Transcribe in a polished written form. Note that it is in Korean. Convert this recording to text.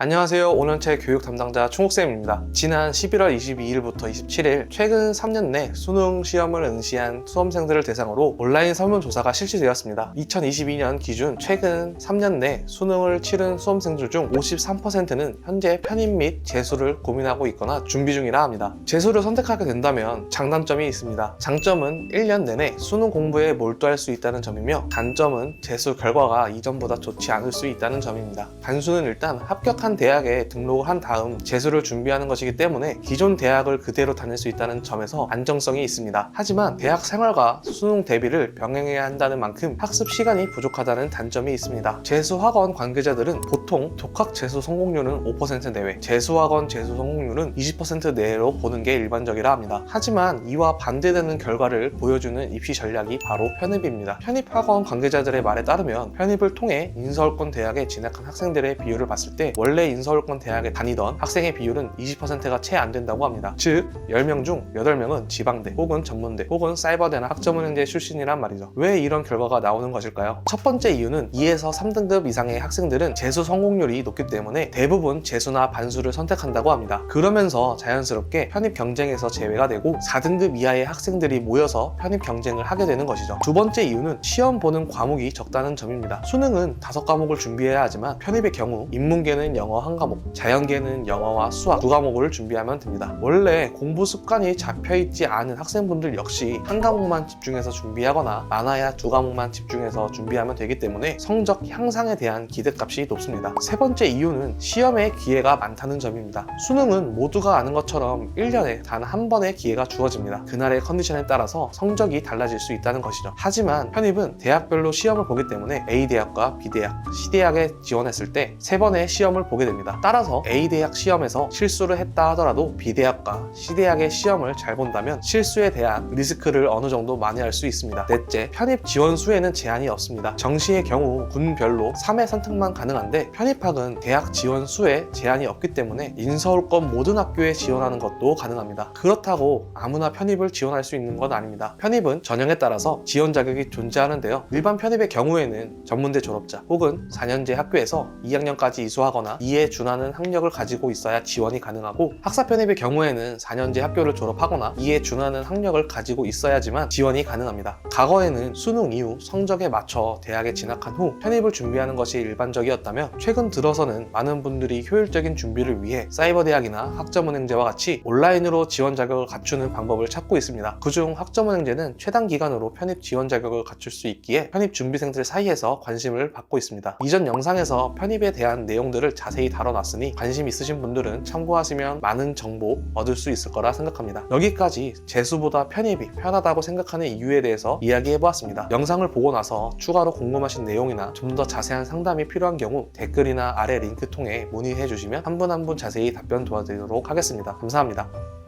안녕하세요. 5년차 교육 담당자 충옥쌤입니다. 지난 11월 22일부터 27일 최근 3년 내 수능 시험을 응시한 수험생들을 대상으로 온라인 설문조사가 실시되었습니다. 2022년 기준 최근 3년 내 수능을 치른 수험생들 중 53%는 현재 편입 및 재수를 고민하고 있거나 준비 중이라 합니다. 재수를 선택하게 된다면 장단점이 있습니다. 장점은 1년 내내 수능 공부에 몰두할 수 있다는 점이며, 단점은 재수 결과가 이전보다 좋지 않을 수 있다는 점입니다. 단수는 일단 합격한 대학에 등록을 한 다음 재수를 준비하는 것이기 때문에 기존 대학을 그대로 다닐 수 있다는 점에서 안정성이 있습니다. 하지만 대학 생활과 수능 대비를 병행해야 한다는 만큼 학습 시간이 부족하다는 단점이 있습니다. 재수학원 관계자들은 보통 독학 재수 성공률은 5% 내외, 재수학원 재수 성공률은 20% 내외로 보는 게 일반적이라 합니다. 하지만 이와 반대되는 결과를 보여주는 입시 전략이 바로 편입입니다. 편입학원 관계자들의 말에 따르면 편입을 통해 인서울권 대학에 진학한 학생들의 비율을 봤을 때 원래 인서울권 대학에 다니던 학생의 비율은 20%가 채 안 된다고 합니다. 즉 10명 중 8명은 지방대 혹은 전문대 혹은 사이버대나 학점은행대 출신이란 말이죠. 왜 이런 결과가 나오는 것일까요? 첫 번째 이유는 2에서 3등급 이상의 학생들은 재수 성공률이 높기 때문에 대부분 재수나 반수를 선택한다고 합니다. 그러면서 자연스럽게 편입 경쟁에서 제외가 되고 4등급 이하의 학생들이 모여서 편입 경쟁을 하게 되는 것이죠. 두 번째 이유는 시험 보는 과목이 적다는 점입니다. 수능은 5과목을 준비해야 하지만 편입의 경우 인문계는 영어 1과목, 자연계는 영어와 수학 2과목을 준비하면 됩니다. 원래 공부 습관이 잡혀있지 않은 학생분들 역시 1과목만 집중해서 준비하거나 많아야 2과목만 집중해서 준비하면 되기 때문에 성적 향상에 대한 기대값이 높습니다. 세 번째 이유는 시험의 기회가 많다는 점입니다. 수능은 모두가 아는 것처럼 1년에 단 한 번의 기회가 주어집니다. 그날의 컨디션에 따라서 성적이 달라질 수 있다는 것이죠. 하지만 편입은 대학별로 시험을 보기 때문에 A대학과 B대학, C대학에 지원했을 때 3번의 시험을 보게 됩니다. 따라서 A대학 시험에서 실수를 했다 하더라도 B대학과 C대학의 시험을 잘 본다면 실수에 대한 리스크를 어느 정도 만회할 수 있습니다. 넷째, 편입 지원 수에는 제한이 없습니다. 정시의 경우 군별로 3회 선택만 가능한데 편입학은 대학 지원 수에 제한이 없기 때문에 인서울권 모든 학교에 지원하는 것도 가능합니다. 그렇다고 아무나 편입을 지원할 수 있는 건 아닙니다. 편입은 전형에 따라서 지원 자격이 존재하는데요. 일반 편입의 경우에는 전문대 졸업자 혹은 4년제 학교에서 2학년까지 이수하거나 이에 준하는 학력을 가지고 있어야 지원이 가능하고, 학사 편입의 경우에는 4년제 학교를 졸업하거나 이에 준하는 학력을 가지고 있어야지만 지원이 가능합니다. 과거에는 수능 이후 성적에 맞춰 대학에 진학한 후 편입을 준비하는 것이 일반적이었다면 최근 들어서는 많은 분들이 효율적인 준비를 위해 사이버대학이나 학점은행제와 같이 온라인으로 지원 자격을 갖추는 방법을 찾고 있습니다. 그중 학점은행제는 최단 기간으로 편입 지원 자격을 갖출 수 있기에 편입 준비생들 사이에서 관심을 받고 있습니다. 이전 영상에서 편입에 대한 내용들을 자세히 다뤄놨으니 관심 있으신 분들은 참고하시면 많은 정보 얻을 수 있을 거라 생각합니다. 여기까지 재수보다 편입이 편하다고 생각하는 이유에 대해서 이야기해보았습니다. 영상을 보고 나서 추가로 궁금하신 내용이나 좀 더 자세한 상담이 필요한 경우 댓글이나 아래 링크 통해 문의해 주시면 한 분 한 분 자세히 답변 도와드리도록 하겠습니다. 감사합니다.